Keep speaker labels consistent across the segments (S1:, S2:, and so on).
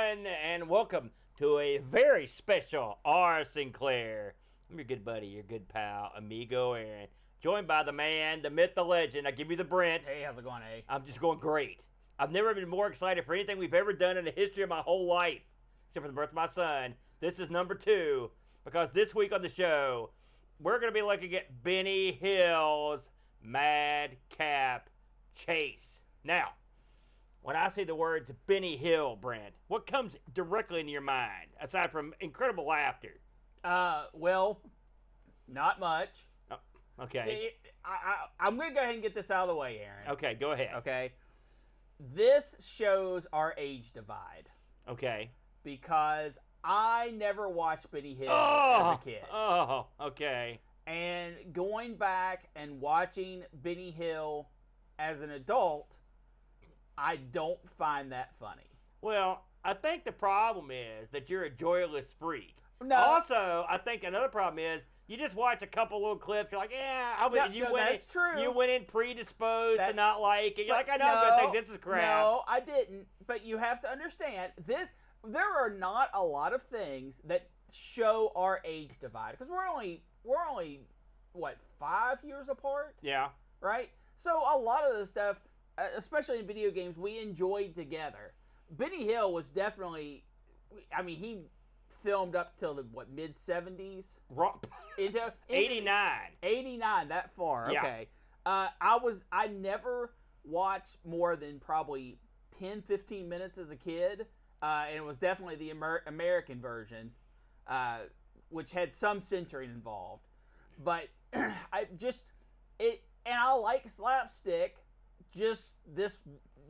S1: everyone, and welcome to a very special Our Sinclair. I'm your good buddy, your good pal, Amigo Aaron, joined by the man, the myth, the legend. I give you the Brent.
S2: Hey, how's it going, A?
S1: I'm just going great. I've never been more excited for anything we've ever done in the history of my whole life, except for the birth of my son. This is number 2, because this week on the show, we're going to be looking at Benny Hill's Madcap Chase. Now, when I say the words Benny Hill, Brent, what comes directly into your mind, aside from incredible laughter?
S2: Well, not much.
S1: Oh, okay.
S2: I'm going to go ahead and get this out of the way, Aaron.
S1: Okay, go ahead.
S2: Okay. This shows our age divide.
S1: Okay.
S2: Because I never watched Benny Hill as a kid.
S1: Oh, okay.
S2: And going back and watching Benny Hill as an adult, I don't find that funny.
S1: Well, I think the problem is that you're a joyless freak.
S2: No.
S1: Also, I think another problem is you just watch a couple little clips. You're like, yeah,
S2: that's true.
S1: You went in predisposed to not like it. You're like, I know,
S2: no,
S1: I'm gonna think this is crap.
S2: No, I didn't. But you have to understand this. There are not a lot of things that show our age divide because we're only what, 5 years apart?
S1: Yeah.
S2: Right. So a lot of the stuff, especially in video games, we enjoyed together. Benny Hill was definitely, I mean, he filmed up till the, mid-70s? Into
S1: 89.
S2: 89, that far,
S1: yeah.
S2: Okay. I never watched more than probably 10, 15 minutes as a kid, and it was definitely the American version, which had some censoring involved. But and I like slapstick, just this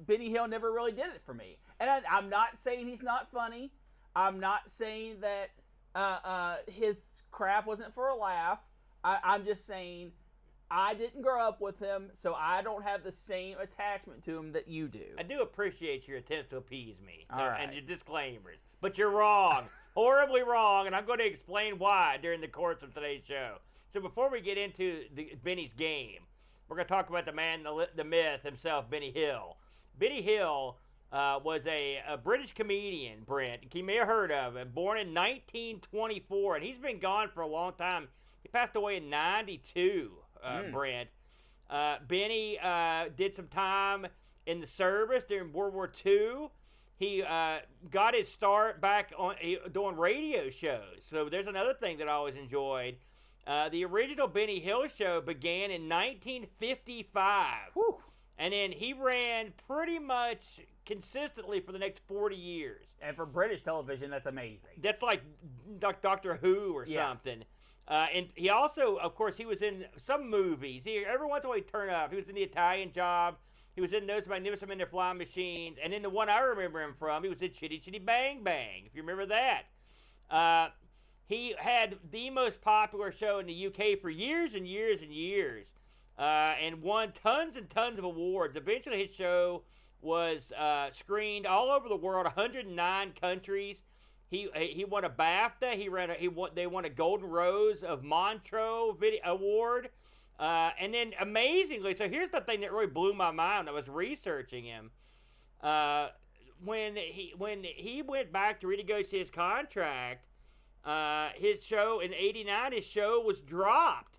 S2: Benny Hill never really did it for me. And I'm not saying he's not funny. I'm not saying that his crap wasn't for a laugh. I'm just saying I didn't grow up with him, so I don't have the same attachment to him that you do.
S1: I do appreciate your attempts to appease me and your disclaimers. But you're wrong. Horribly wrong, and I'm going to explain why during the course of today's show. So before we get into Benny's game, we're going to talk about the man, the myth himself, Benny Hill. Benny Hill was a British comedian, Brent. You may have heard of him. Born in 1924, and he's been gone for a long time. He passed away in 92, Brent. Benny did some time in the service during World War II. He got his start back on doing radio shows. So there's another thing that I always enjoyed. The original Benny Hill show began in 1955.
S2: Whew.
S1: And then he ran pretty much consistently for the next 40 years.
S2: And for British television, that's amazing.
S1: That's like Doctor Who or something. And he also, of course, he was in some movies. Every once in a while he'd turn up. He was in The Italian Job. He was in Those Magnificent Men, Their Flying Machines. And then the one I remember him from, he was in Chitty Chitty Bang Bang, if you remember that. He had the most popular show in the UK for years and years and years, and won tons and tons of awards. Eventually, his show was screened all over the world, 109 countries. He won a BAFTA. They won a Golden Rose of Montreux Video Award, and then amazingly, so here's the thing that really blew my mind. I was researching him. When he went back to renegotiate his contract. His show in '89, his show was dropped,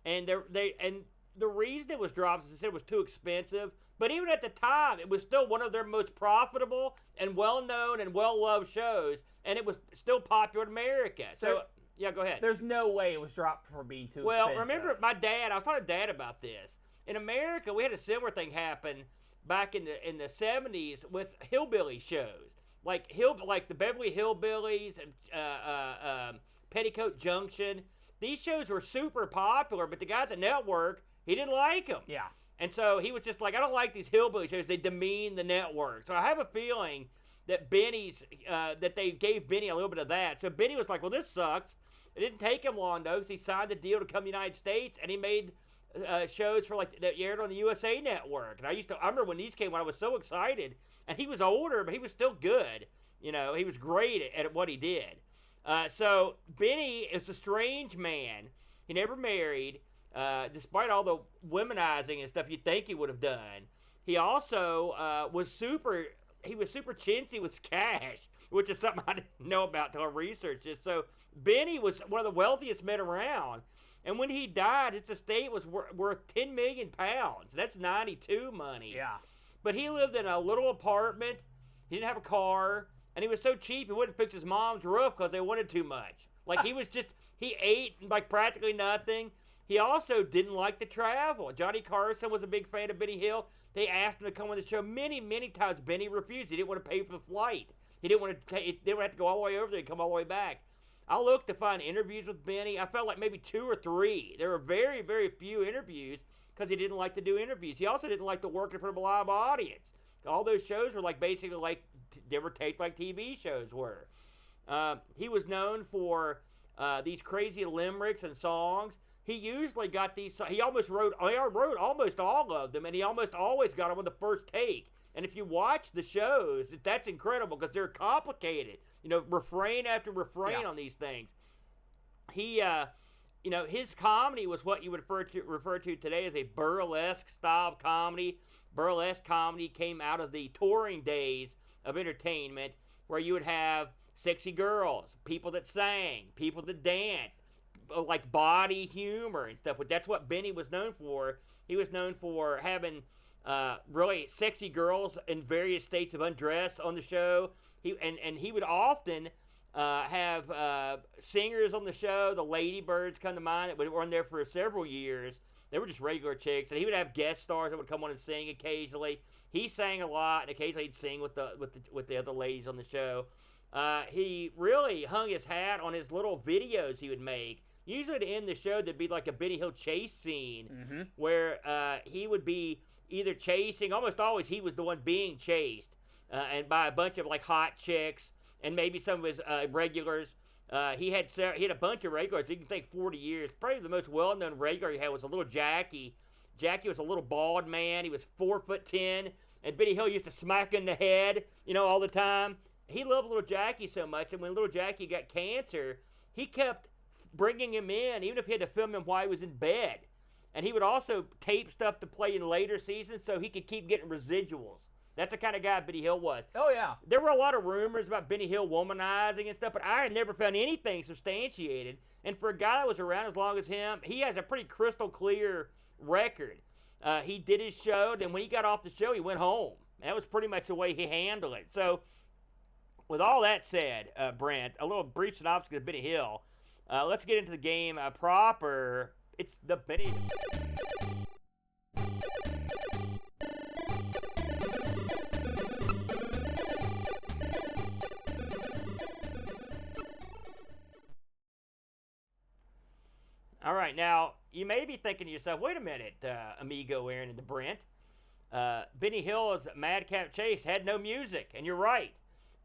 S1: and the reason it was dropped is they said it was too expensive. But even at the time, it was still one of their most profitable and well-known and well-loved shows, and it was still popular in America. So yeah, go ahead.
S2: There's no way it was dropped for being too expensive.
S1: Well, remember my dad? I was talking to Dad about this. In America, we had a similar thing happen back in the '70s with hillbilly shows. Like the Beverly Hillbillies and Petticoat Junction. These shows were super popular, but the guy at the network, he didn't like them.
S2: Yeah.
S1: And so he was just like, I don't like these hillbilly shows. They demean the network. So I have a feeling that that they gave Benny a little bit of that. So Benny was like, well, this sucks. It didn't take him long, though, because he signed a deal to come to the United States, and he made shows for that aired on the USA Network. And I remember when these came out, I was so excited. And he was older, but he was still good. You know, he was great at what he did. So Benny is a strange man. He never married, despite all the womanizing and stuff you'd think he would have done. He also was super he was super chintzy with cash, which is something I didn't know about until I researched it. So Benny was one of the wealthiest men around. And when he died, his estate was worth 10 million pounds. That's 92 money.
S2: Yeah.
S1: But he lived in a little apartment. He didn't have a car. And he was so cheap, he wouldn't fix his mom's roof because they wanted too much. Like, he ate like practically nothing. He also didn't like to travel. Johnny Carson was a big fan of Benny Hill. They asked him to come on the show many, many times. Benny refused. He didn't want to pay for the flight. He didn't want to. They would have to go all the way over there and come all the way back. I looked to find interviews with Benny. I felt like maybe 2 or 3. There were very, very few interviews because he didn't like to do interviews. He also didn't like to work in front of a live audience. All those shows were like basically like they were taped like TV shows were. He was known for these crazy limericks and songs. He usually got these. He wrote almost all of them, and he almost always got them on the first take. And if you watch the shows, that's incredible because they're complicated. You know, refrain after refrain on these things. He, his comedy was what you would refer to today as a burlesque style comedy. Burlesque comedy came out of the touring days of entertainment, where you would have sexy girls, people that sang, people that danced, like body humor and stuff. But that's what Benny was known for. He was known for having really sexy girls in various states of undress on the show. He would often have singers on the show. The Ladybirds come to mind that were on there for several years. They were just regular chicks, and he would have guest stars that would come on and sing occasionally. He sang a lot, and occasionally he'd sing with the other ladies on the show. He really hung his hat on his little videos he would make. Usually to end the show, there'd be like a Benny Hill chase scene where he would be either chasing. Almost always, he was the one being chased, and by a bunch of like hot chicks and maybe some of his regulars. He had a bunch of regulars. You can think 40 years. Probably the most well-known regular he had was a little Jackie. Jackie was a little bald man. He was 4'10", and Benny Hill used to smack him in the head, all the time. He loved little Jackie so much, and when little Jackie got cancer, he kept bringing him in, even if he had to film him while he was in bed. And he would also tape stuff to play in later seasons so he could keep getting residuals. That's the kind of guy Benny Hill was.
S2: Oh, yeah.
S1: There were a lot of rumors about Benny Hill womanizing and stuff, but I had never found anything substantiated. And for a guy that was around as long as him, he has a pretty crystal clear record. He did his show, and when he got off the show, he went home. That was pretty much the way he handled it. So, with all that said, Brent, a little brief synopsis of Benny Hill. Let's get into the game proper. It's the Benny... All right, now, you may be thinking to yourself, wait a minute, Amigo Aaron and the Brent. Benny Hill's Madcap Chase had no music, and you're right.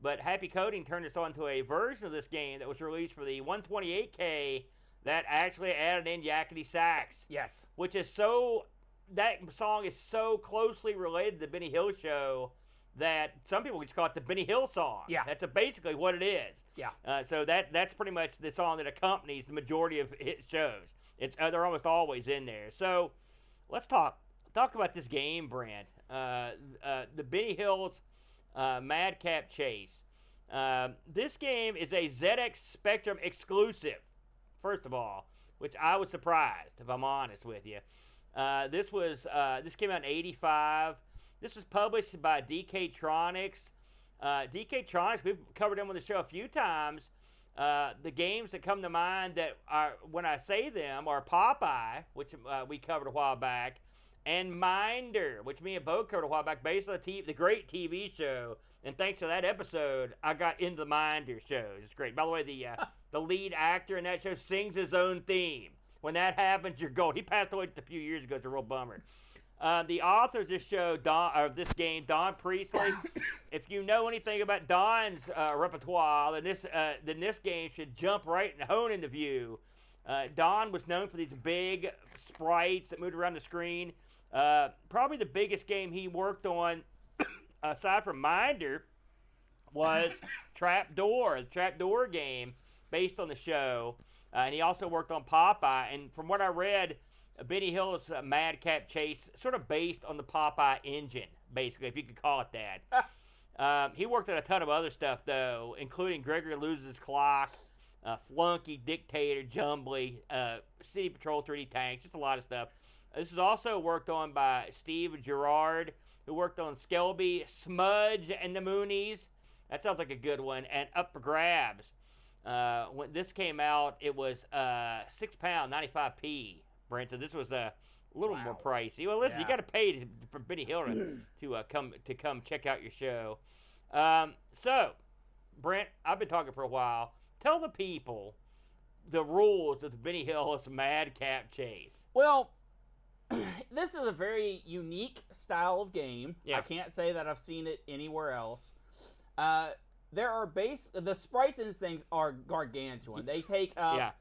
S1: But Happy Coding turned us on to a version of this game that was released for the 128K that actually added in Yakety sax.
S2: Yes.
S1: Which is that song is so closely related to the Benny Hill show that some people just call it the Benny Hill song.
S2: Yeah.
S1: That's basically what it is.
S2: Yeah.
S1: So that's pretty much the song that accompanies the majority of his shows. They're almost always in there. So let's talk about this game, Brent. The Benny Hill's Madcap Chase. This game is a ZX Spectrum exclusive, first of all, which I was surprised, if I'm honest with you. This came out in '85. This was published by DK Tronics. DK Tronics, we've covered them on the show a few times. The games that come to mind that are, when I say them, are Popeye, which we covered a while back, and Minder, which me and Bo covered a while back, based on the great TV show. And thanks to that episode, I got into the Minder shows. It's great. By the way, the lead actor in that show sings his own theme. When that happens, you're gold. He passed away just a few years ago. It's a real bummer. The author of this show, this game, Don Priestley. If you know anything about Don's repertoire, then this game should jump right and hone into view. Don was known for these big sprites that moved around the screen. Probably the biggest game he worked on, aside from Minder, was Trapdoor, the Trapdoor game based on the show. And he also worked on Popeye. And from what I read, Benny Hill's Madcap Chase sort of based on the Popeye engine, basically, if you could call it that. He worked on a ton of other stuff, though, including Gregory Loses Clock, Flunky, Dictator, Jumbly, City Patrol 3D Tanks, just a lot of stuff. This is also worked on by Steve Gerard, who worked on Skelby, Smudge, and the Moonies. That sounds like a good one. And Up for Grabs. When this came out, it was £6, 95p, Brent. So this was a little more pricey. Well, listen, you got to pay for Benny Hill to come check out your show. So, Brent, I've been talking for a while. Tell the people the rules of the Benny Hill Madcap chase.
S2: Well, this is a very unique style of game.
S1: Yeah.
S2: I can't say that I've seen it anywhere else. There are the sprites in these things are gargantuan. They take up,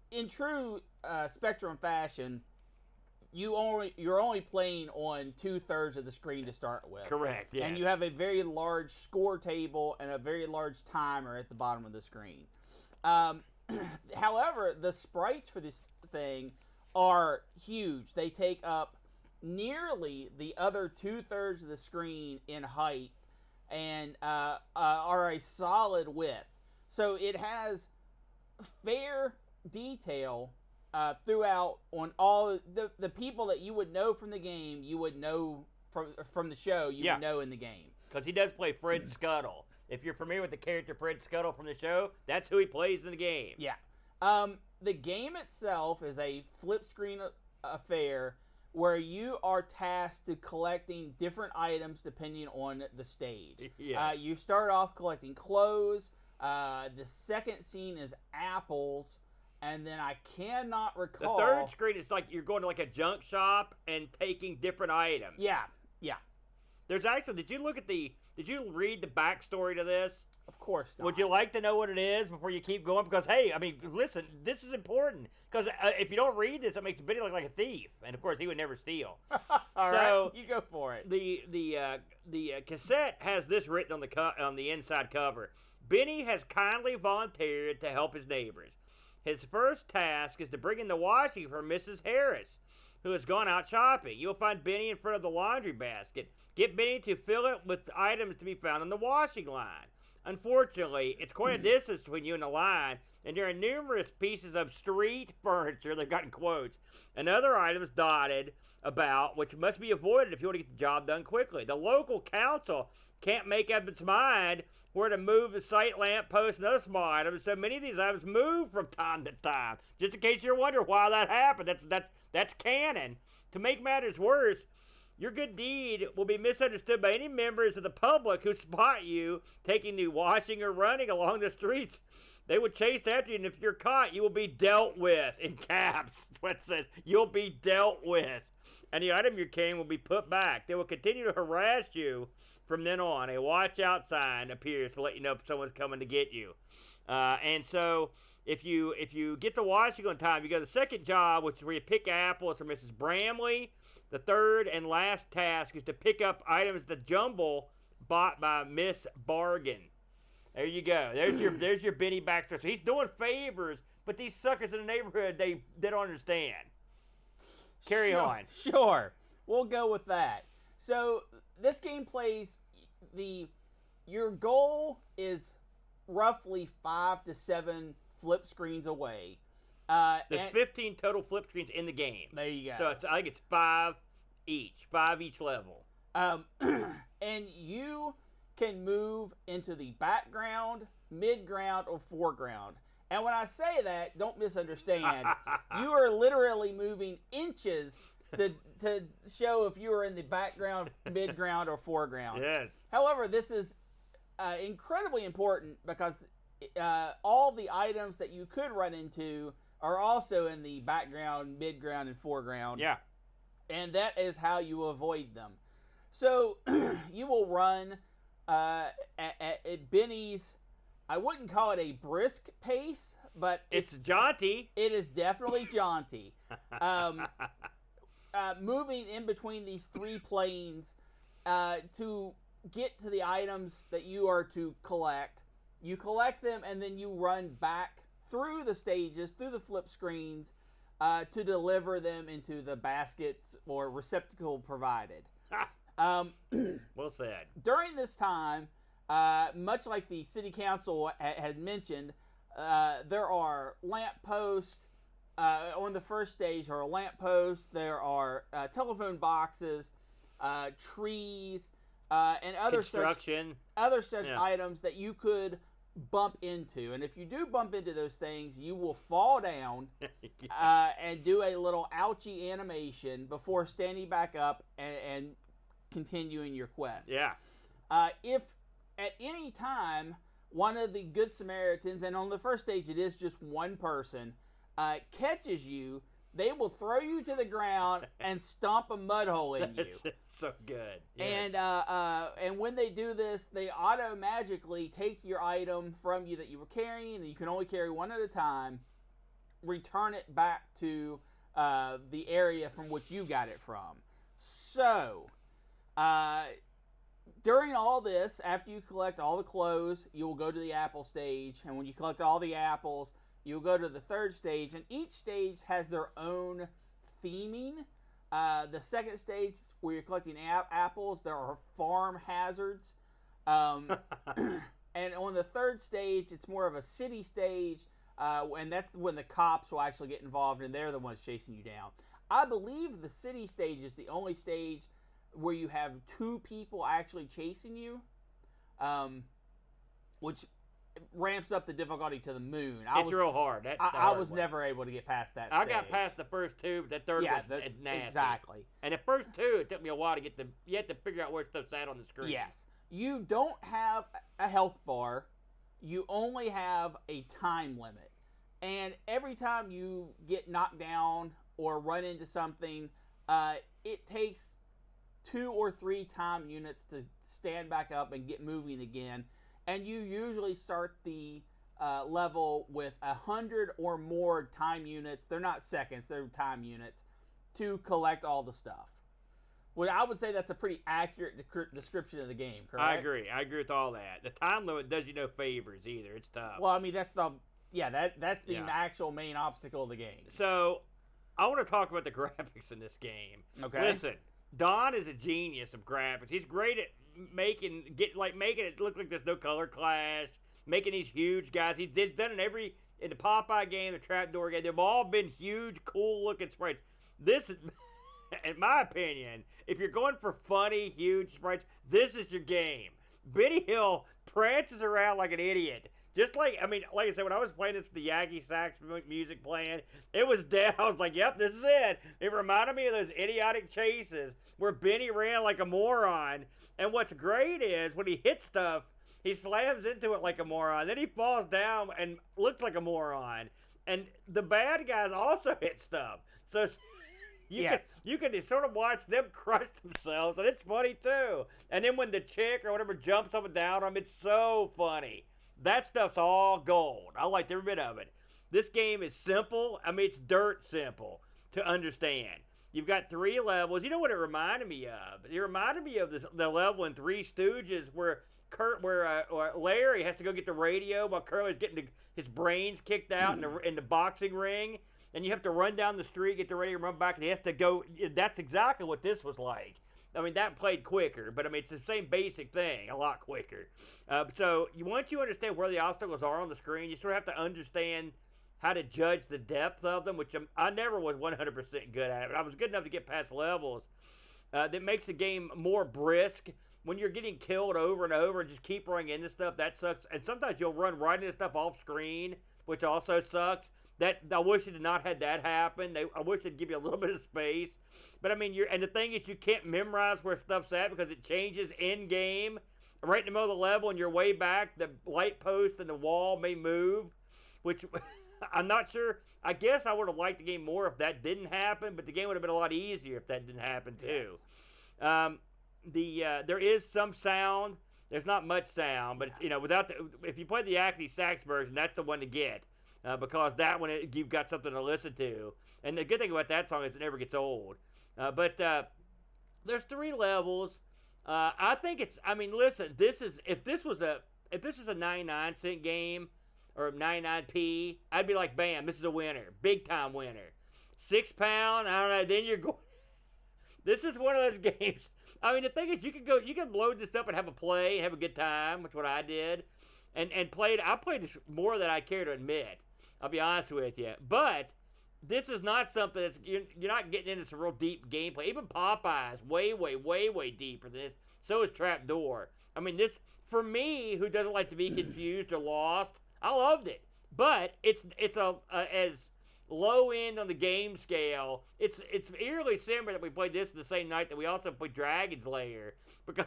S2: in true Spectrum fashion, you're only playing on 2/3 of the screen to start with.
S1: Correct. Yes.
S2: And you have a very large score table and a very large timer at the bottom of the screen. However, the sprites for this thing are huge. They take up nearly the other 2/3 of the screen in height and are a solid width. So it has fair detail throughout on all the people that you would know from the game, you would know from the show, you would know in the game.
S1: Because he does play Fred Scuttle. If you're familiar with the character Fred Scuttle from the show, that's who he plays in the game.
S2: Yeah. The game itself is a flip screen affair where you are tasked to collecting different items depending on the stage.
S1: Yeah.
S2: You start off collecting clothes. The second scene is apples. And then I cannot recall.
S1: The third screen is like you're going to like a junk shop and taking different items.
S2: Yeah.
S1: There's actually, did you read the backstory to this?
S2: Of course not.
S1: Would you like to know what it is before you keep going? Because, hey, I mean, listen, this is important. Because if you don't read this, it makes Benny look like a thief. And, of course, he would never steal.
S2: All right, you go for it.
S1: The cassette has this written on the inside cover. Benny has kindly volunteered to help his neighbors. His first task is to bring in the washing for Mrs. Harris, who has gone out shopping. You'll find Benny in front of the laundry basket. Get Benny to fill it with items to be found on the washing line. Unfortunately, it's quite a distance between you and the line, and there are numerous pieces of street furniture, they've got in quotes, and other items dotted about, which must be avoided if you want to get the job done quickly. The local council can't make up its mind where to move the sight lamp post and other small items, so many of these items move from time to time. Just in case you're wondering why that happened, that's canon. To make matters worse, your good deed will be misunderstood by any members of the public who spot you taking the washing or running along the streets. They will chase after you, and if you're caught, you will be dealt with, in caps. That's what it says. You'll be dealt with. And the item you're carrying will be put back. They will continue to harass you from then on. A watch out sign appears to let you know if someone's coming to get you. And so if you get the washing on time, you go to the second job, which is where you pick apples for Mrs. Bramley. The third and last task is to pick up items the jumble bought by Miss Bargain. There you go. There's your Benny backstory. So he's doing favors, but these suckers in the neighborhood, they don't understand. Carry on.
S2: Sure. We'll go with that. So this game plays your goal is roughly 5 to 7 flip screens away.
S1: There's 15 total flip screens in the game.
S2: There you go.
S1: So I think it's 5 each level.
S2: And you can move into the background, mid-ground, or foreground. And when I say that, don't misunderstand. You are literally moving inches to show if you are in the background, mid-ground, or foreground.
S1: Yes.
S2: However, this is incredibly important because all the items that you could run into are also in the background, mid-ground, and foreground.
S1: Yeah.
S2: And that is how you avoid them. So you will run at Benny's, I wouldn't call it a brisk pace, but
S1: it's jaunty.
S2: It is definitely jaunty. Moving in between these 3 planes to get to the items that you are to collect. You collect them and then you run back through the stages, through the flip screens, to deliver them into the basket or receptacle provided.
S1: Well said.
S2: During this time, much like the city council had mentioned, there are lampposts on the first stage. There are lampposts. There are telephone boxes, trees, and other such items that you could bump into. And if you do bump into those things, you will fall down and do a little ouchie animation before standing back up and continuing your quest.
S1: Yeah.
S2: If at any time one of the Good Samaritans, and on the first stage it is just one person, catches you, they will throw you to the ground and stomp a mud hole in you.
S1: That's so good. Yes.
S2: And when they do this, they auto-magically take your item from you that you were carrying, and you can only carry one at a time, return it back to the area from which you got it from. So, during all this, after you collect all the clothes, you will go to the apple stage, and when you collect all the apples, you'll go to the third stage, and each stage has their own theming. The second stage, where you're collecting apples, there are farm hazards. And on the third stage, it's more of a city stage, and that's when the cops will actually get involved, and they're the ones chasing you down. I believe the city stage is the only stage where you have two people actually chasing you, which ramps up the difficulty to the moon.
S1: It's real hard.
S2: I was never able to get past that stage.
S1: I got past the first two, but that third was nasty.
S2: Exactly.
S1: And the first two, it took me a while to get the. You have to figure out where stuff's at on the screen.
S2: Yes. You don't have a health bar. You only have a time limit. And every time you get knocked down or run into something, it takes 2 or 3 time units to stand back up and get moving again. And you usually start the level with 100 or more time units. They're not seconds, they're time units, to collect all the stuff. Well, I would say that's a pretty accurate description of the game, correct?
S1: I agree with all that. The time limit does you no favors either. It's tough.
S2: Well, I mean, that's the actual main obstacle of the game.
S1: So, I want to talk about the graphics in this game.
S2: Okay.
S1: Listen, Don is a genius of graphics. He's great at making it look like there's no color clash, making these huge guys. He's done it in the Popeye game, the Trapdoor game. They've all been huge, cool looking sprites. This is, in my opinion, if you're going for funny, huge sprites, this is your game. Benny Hill prances around like an idiot. Just like I said, when I was playing this with the Yakety sax music playing, it was dead. I was like, yep, this is it. It reminded me of those idiotic chases where Benny ran like a moron. And what's great is when he hits stuff, he slams into it like a moron. Then he falls down and looks like a moron. And the bad guys also hit stuff. So you can sort of watch them crush themselves, and it's funny too. And then when the chick or whatever jumps up and down on them, it's so funny. That stuff's all gold. I liked every bit of it. This game is simple. I mean, it's dirt simple to understand. You've got 3 levels. You know what it reminded me of? It reminded me of the level in Three Stooges where Larry has to go get the radio while Curly's getting his brains kicked out in the boxing ring. And you have to run down the street, get the radio, and run back, and he has to go. That's exactly what this was like. I mean, that played quicker, but I mean, it's the same basic thing, a lot quicker. So once you understand where the obstacles are on the screen, you sort of have to understand how to judge the depth of them, which I never was 100% good at. But I was good enough to get past levels. That makes the game more brisk. When you're getting killed over and over and just keep running into stuff, that sucks. And sometimes you'll run right into stuff off screen, which also sucks. I wish it had not had that happen. I wish they'd give you a little bit of space. But I mean, and the thing is, you can't memorize where stuff's at because it changes in game. Right in the middle of the level, and you're way back, the light post and the wall may move, which I'm not sure. I guess I would have liked the game more if that didn't happen, but the game would have been a lot easier if that didn't happen too. Yes. There is some sound. There's not much sound, but it's, if you play the Yakety sax version, that's the one to get. Because that one, you've got something to listen to. And the good thing about that song is it never gets old. But there's 3 levels. I think listen, if this was a 99-cent game or 99p, I'd be like, bam, this is a winner. Big time winner. £6, I don't know, then you're going. This is one of those games. I mean, the thing is, you can load this up and have a play, have a good time, which is what I did, and played. I played more than I care to admit. I'll be honest with you, but this is not something that's you're not getting into some real deep gameplay. Even Popeye's way deeper than this. So is Trapdoor. I mean, this for me, who doesn't like to be confused or lost, I loved it. But it's as low end on the game scale. It's eerily similar that we played this the same night that we also played Dragon's Lair, because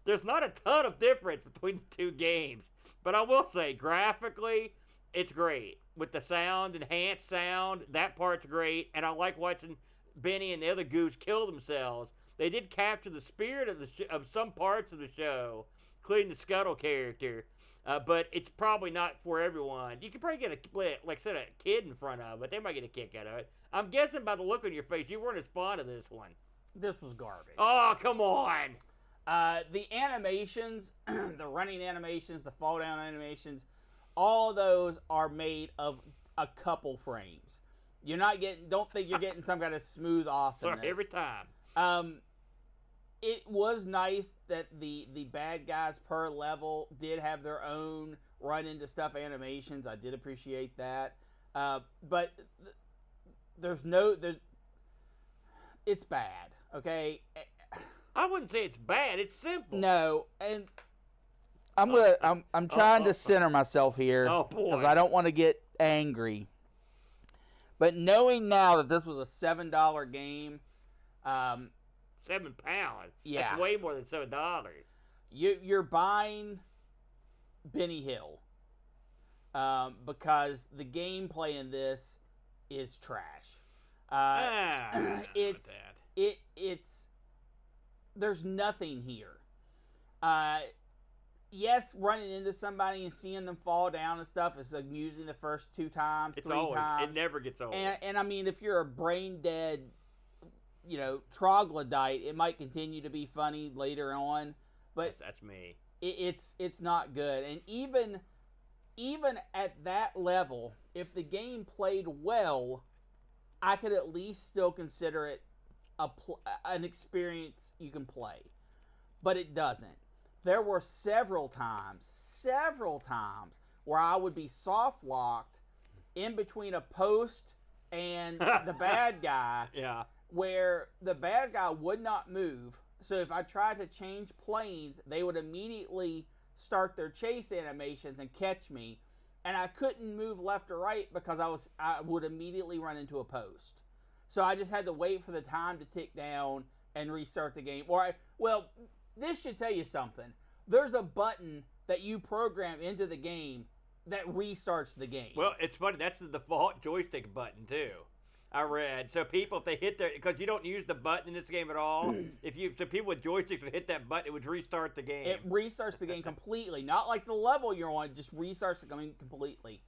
S1: there's not a ton of difference between the two games. But I will say, graphically, it's great. With the sound, enhanced sound, that part's great. And I like watching Benny and the other goofs kill themselves. They did capture the spirit of some parts of the show, including the Scuttle character. But it's probably not for everyone. You could probably get like I said, a kid in front of it. They might get a kick out of it. I'm guessing by the look on your face, you weren't as fond of this one.
S2: This was garbage.
S1: Oh, come on.
S2: The animations, the running animations, the fall down animations, all of those are made of a couple frames. You're not getting. Don't think you're getting some kind of smooth awesomeness.
S1: Every time.
S2: It was nice that the bad guys per level did have their own run into stuff animations. I did appreciate that. But it's bad. Okay.
S1: I wouldn't say it's bad. It's simple.
S2: No, and I'm trying to center myself here.
S1: Oh boy.
S2: Because I don't want to get angry. But knowing now that this was a $7 game,
S1: £7.
S2: Yeah.
S1: That's way more than $7.
S2: You're buying Benny Hill because the gameplay in this is trash. It's there's nothing here. Yes, running into somebody and seeing them fall down and stuff is amusing the first 2 times, 3 times.
S1: It never gets old.
S2: And I mean, if you're a brain dead, troglodyte, it might continue to be funny later on. But
S1: that's me.
S2: It's not good. And even at that level, if the game played well, I could at least still consider it an experience you can play. But it doesn't. There were several times where I would be soft locked in between a post and the bad guy.
S1: Yeah.
S2: Where the bad guy would not move. So if I tried to change planes, they would immediately start their chase animations and catch me. And I couldn't move left or right because I would immediately run into a post. So I just had to wait for the time to tick down and restart the game. Well, this should tell you something. There's a button that you program into the game that restarts the game.
S1: Well, it's funny. That's the default joystick button, too. I read. So people, if they hit because you don't use the button in this game at all, so people with joysticks would hit that button, it would restart the game.
S2: It restarts the game completely. Not like the level you're on, it just restarts the game completely.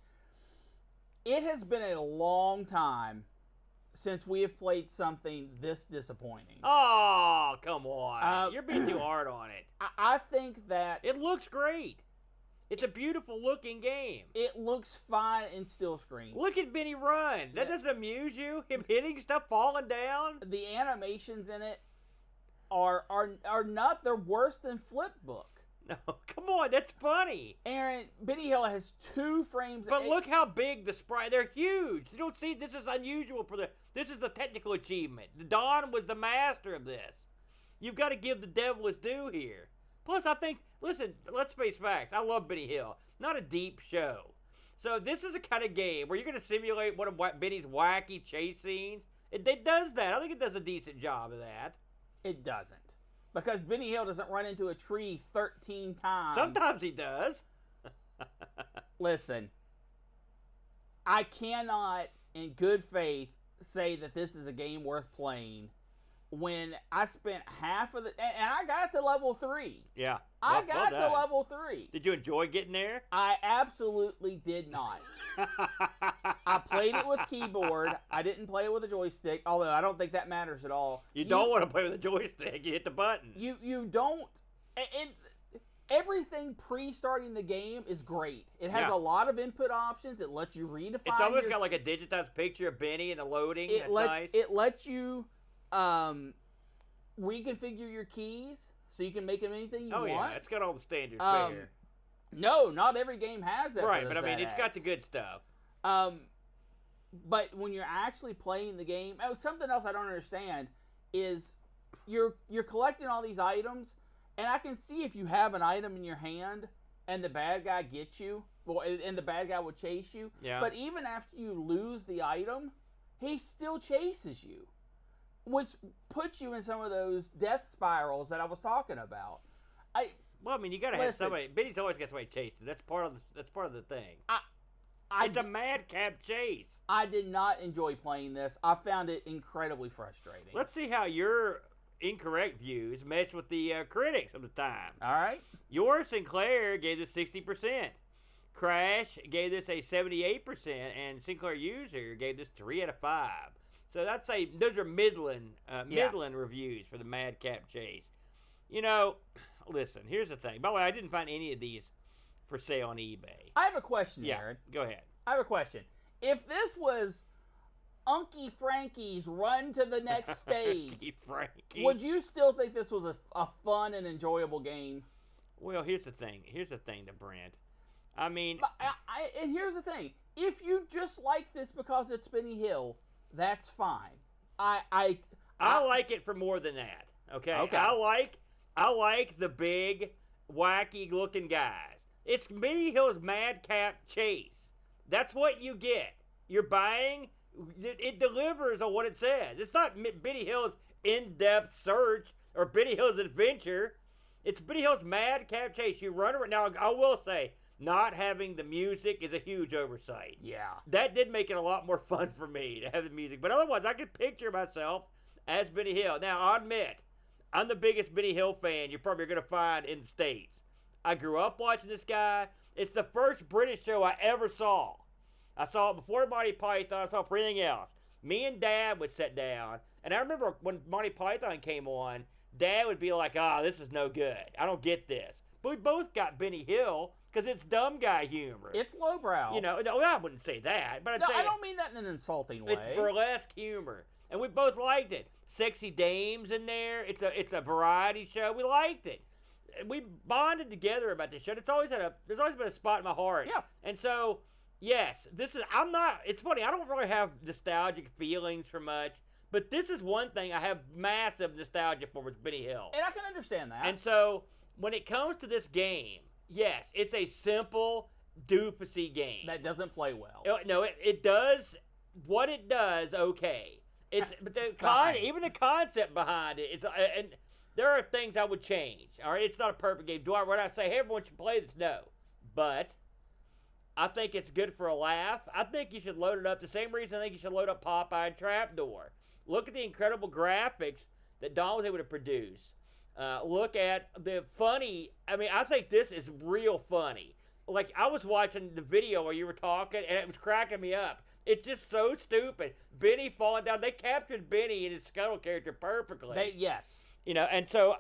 S2: It has been a long time since we have played something this disappointing.
S1: Oh, come on. You're being too hard on it.
S2: I think that...
S1: It looks great. It's a beautiful looking game.
S2: It looks fine in still screen.
S1: Look at Benny run. That doesn't amuse you? Him hitting stuff, falling down?
S2: The animations in it are not... They're worse than Flipbook.
S1: No, come on, that's funny.
S2: Aaron, Benny Hill has 2 frames.
S1: But look how big the sprite. They're huge. You don't see. This is unusual This is a technical achievement. Don was the master of this. You've got to give the devil his due here. Plus, I think. Listen, let's face facts. I love Benny Hill. Not a deep show. So this is a kind of game where you're going to simulate one of Benny's wacky chase scenes. It does that. I think it does a decent job of that.
S2: It doesn't. Because Benny Hill doesn't run into a tree 13 times.
S1: Sometimes he does.
S2: Listen, I cannot, in good faith, say that this is a game worth playing when I spent half of the... And I got to level 3.
S1: Yeah.
S2: I got to level 3.
S1: Did you enjoy getting there?
S2: I absolutely did not. I played it with keyboard. I didn't play it with a joystick, although I don't think that matters at all.
S1: You don't want to play with a joystick. You hit the button.
S2: You don't... Everything pre-starting the game is great. It has a lot of input options. It lets you redefine...
S1: It's almost got like a digitized picture of Benny and the loading. That's nice.
S2: It lets you reconfigure your keys so you can make them anything you want.
S1: Oh, yeah. It's got all the standards there.
S2: No, not every game has that.
S1: Right, but I mean, it's got the good stuff.
S2: But when you're actually playing the game, something else I don't understand is you're collecting all these items, and I can see if you have an item in your hand and the bad guy gets you, and the bad guy will chase you.
S1: Yeah.
S2: But even after you lose the item, he still chases you, which puts you in some of those death spirals that I was talking about.
S1: Well, I mean, you gotta have somebody. Benny's always got somebody chasing. That's part of the thing. It's a madcap chase.
S2: I did not enjoy playing this. I found it incredibly frustrating.
S1: Let's see how your incorrect views mesh with the critics of the time.
S2: All right.
S1: Our Sinclair gave this 60%. Crash gave this a 78%, and Sinclair User gave this 3 out of 5. So that's those are middling reviews for the madcap chase. You know, listen. Here's the thing. By the way, I didn't find any of these for sale on eBay.
S2: I have a question, Aaron.
S1: Go ahead.
S2: I have a question. If this was Unky Frankie's Run to the Next Stage,
S1: Unky Frankie,
S2: would you still think this was a fun and enjoyable game?
S1: Well, here's the thing. Here's the thing to Brent. I mean...
S2: and here's the thing. If you just like this because it's Benny Hill, that's fine. I
S1: like it for more than that. Okay? I like the big, wacky-looking guys. It's Benny Hill's madcap chase. That's what you get. You're buying. It delivers on what it says. It's not Benny Hill's in-depth search or Benny Hill's adventure. It's Benny Hill's madcap chase. You run around. Now, I will say, not having the music is a huge oversight.
S2: Yeah.
S1: That did make it a lot more fun for me to have the music. But otherwise, I could picture myself as Benny Hill. Now, I'll admit, I'm the biggest Benny Hill fan you're probably going to find in the States. I grew up watching this guy. It's the first British show I ever saw. I saw it before Monty Python. I saw it for anything else. Me and Dad would sit down, and I remember when Monty Python came on, Dad would be like, this is no good. I don't get this. But we both got Benny Hill because it's dumb guy humor.
S2: It's lowbrow.
S1: You know, no, I wouldn't say that. But
S2: I don't mean that in an insulting way.
S1: It's burlesque humor, and we both liked it. Sexy dames in there. It's a variety show. We liked it. We bonded together about this show. There's always been a spot in my heart.
S2: Yeah.
S1: And so, yes, it's funny, I don't really have nostalgic feelings for much, but this is one thing I have massive nostalgia for with Benny Hill.
S2: And I can understand that.
S1: And so, when it comes to this game, yes, it's a simple, doofusy game.
S2: That doesn't play well.
S1: No, it does what it does okay. But even the concept behind it, and there are things I would change. All right, it's not a perfect game. Would I say, hey, everyone should play this? No. But I think it's good for a laugh. I think you should load it up. The same reason I think you should load up Popeye and Trapdoor. Look at the incredible graphics that Don was able to produce. Look at the funny. I mean, I think this is real funny. Like, I was watching the video where you were talking, and it was cracking me up. It's just so stupid. Benny falling down. They captured Benny and his Scuttle character perfectly.
S2: Yes.
S1: You know, and so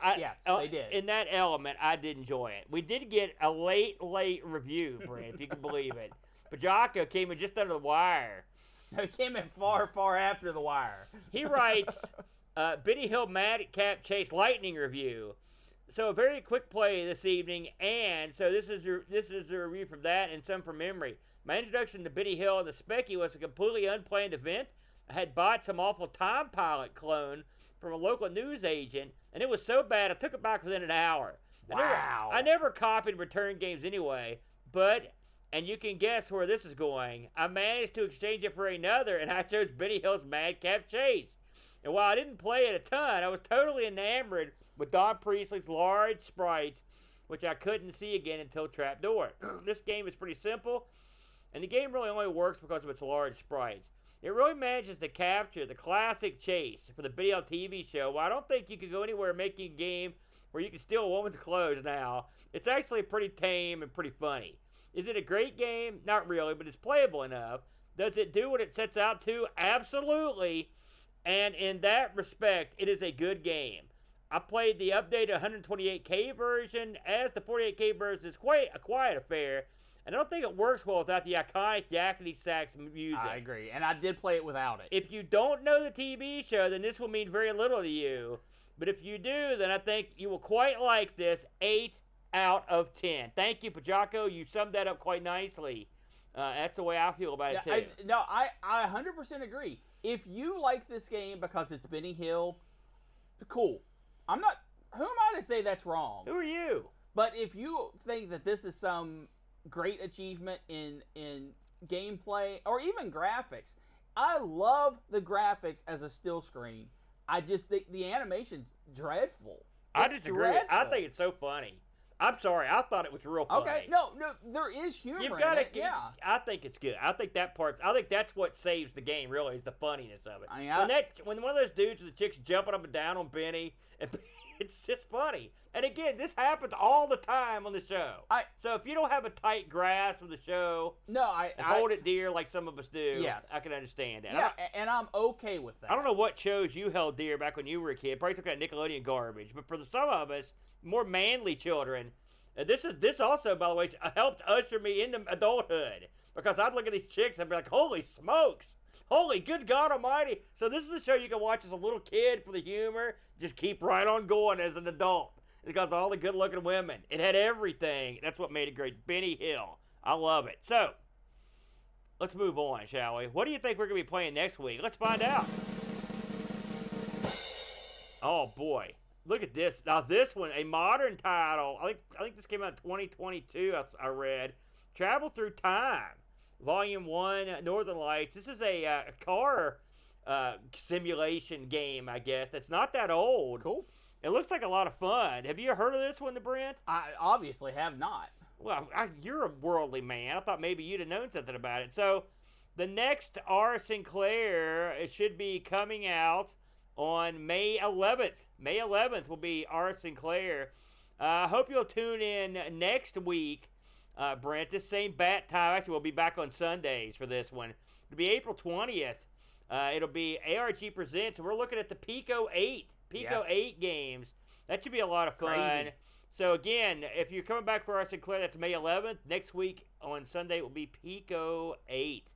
S2: they did.
S1: In that element, I did enjoy it. We did get a late review, Brent, if you can believe it. Pajaka came in just under the wire.
S2: No, he came in far, far after the wire.
S1: He writes, Benny Hill Madcap Chase Lightning review. So a very quick play this evening, and so this is the review from that and some from memory. My introduction to Benny Hill and the Specky was a completely unplanned event. I had bought some awful Time Pilot clone from a local news agent, and it was so bad I took it back within an hour.
S2: Wow.
S1: I never copied return games anyway, but, and you can guess where this is going, I managed to exchange it for another, and I chose Benny Hill's Madcap Chase. And while I didn't play it a ton, I was totally enamored with Don Priestley's large sprites, which I couldn't see again until Trapdoor. This game is pretty simple, and the game really only works because of its large sprites. It really manages to capture the classic chase for the video TV show. Well, I don't think you could go anywhere making a game where you can steal a woman's clothes now. It's actually pretty tame and pretty funny. Is it a great game? Not really, but it's playable enough. Does it do what it sets out to? Absolutely. And in that respect, it is a good game. I played the updated 128K version, as the 48K version is quite a quiet affair. And I don't think it works well without the iconic Yakety sax music.
S2: I agree, and I did play it without it.
S1: If you don't know the TV show, then this will mean very little to you. But if you do, then I think you will quite like this. 8 out of 10. Thank you, Pajako. You summed that up quite nicely. That's the way I feel about it, too.
S2: I 100% agree. If you like this game because it's Benny Hill, cool. Who am I to say that's wrong?
S1: Who are you?
S2: But if you think that this is some great achievement in gameplay or even graphics, I love the graphics as a still screen. I just think the animation's dreadful.
S1: I disagree. I think it's so funny. I'm sorry. I thought it was real funny.
S2: Okay, no, there is humor in it. Yeah,
S1: I think it's good. I think that's what saves the game. Really, is the funniness of it. When one of those dudes with the chicks jumping up and down on Benny, and it's just funny. And again, this happens all the time on the show. So if you don't have a tight grasp of the show, hold it dear like some of us do.
S2: Yes,
S1: I can understand that.
S2: Yeah, and I'm okay with that.
S1: I don't know what shows you held dear back when you were a kid. Probably some kind of Nickelodeon garbage. But for some of us, more manly children, this also, by the way, helped usher me into adulthood, because I'd look at these chicks and be like, holy smokes, holy good God Almighty. So this is a show you can watch as a little kid for the humor, just keep right on going as an adult. It got all the good looking women. It had everything. That's what made it great. Benny Hill. I love it. So let's move on, shall we? What do you think we're going to be playing next week? Let's find out. Oh boy. Look at this. Now this one, a modern title. I think this came out in 2022, I read. Travel Through Time, Volume 1, Northern Lights. This is a car simulation game, I guess. That's not that old.
S2: Cool.
S1: It looks like a lot of fun. Have you heard of this one, Brent?
S2: I obviously have not.
S1: Well, you're a worldly man. I thought maybe you'd have known something about it. So the next Our Sinclair, it should be coming out on May 11th. May 11th will be Our Sinclair. I hope you'll tune in next week, Brent. This same bat time. Actually, we'll be back on Sundays for this one. It'll be April 20th. It'll be ARG Presents, and we're looking at the Pico 8. 8 games. That should be a lot of fun.
S2: Crazy.
S1: So again, if you're coming back for Our Sinclair, that's May 11th. Next week on Sunday will be Pico 8.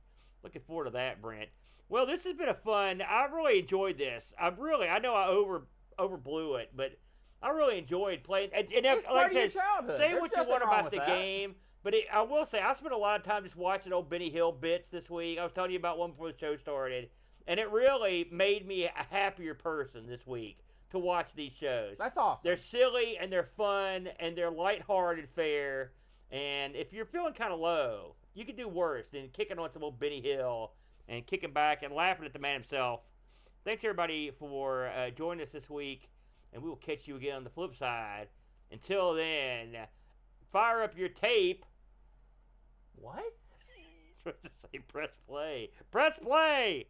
S1: Looking forward to that, Brent. Well, this has been a fun. I really enjoyed this. I know I overblew it, but I really enjoyed playing. And
S2: it's
S1: like
S2: part of your childhood.
S1: Say
S2: There's
S1: what you
S2: nothing
S1: want
S2: wrong
S1: about
S2: with
S1: the
S2: that.
S1: game, but I will say I spent a lot of time just watching old Benny Hill bits this week. I was telling you about one before the show started, and it really made me a happier person this week to watch these shows.
S2: That's awesome.
S1: They're silly and they're fun and they're lighthearted fare. And if you're feeling kind of low, you can do worse than kicking on some old Benny Hill and kicking back and laughing at the man himself. Thanks everybody for joining us this week, and we will catch you again on the flip side. Until then, fire up your tape.
S2: What?
S1: Supposed to say press play. Press play!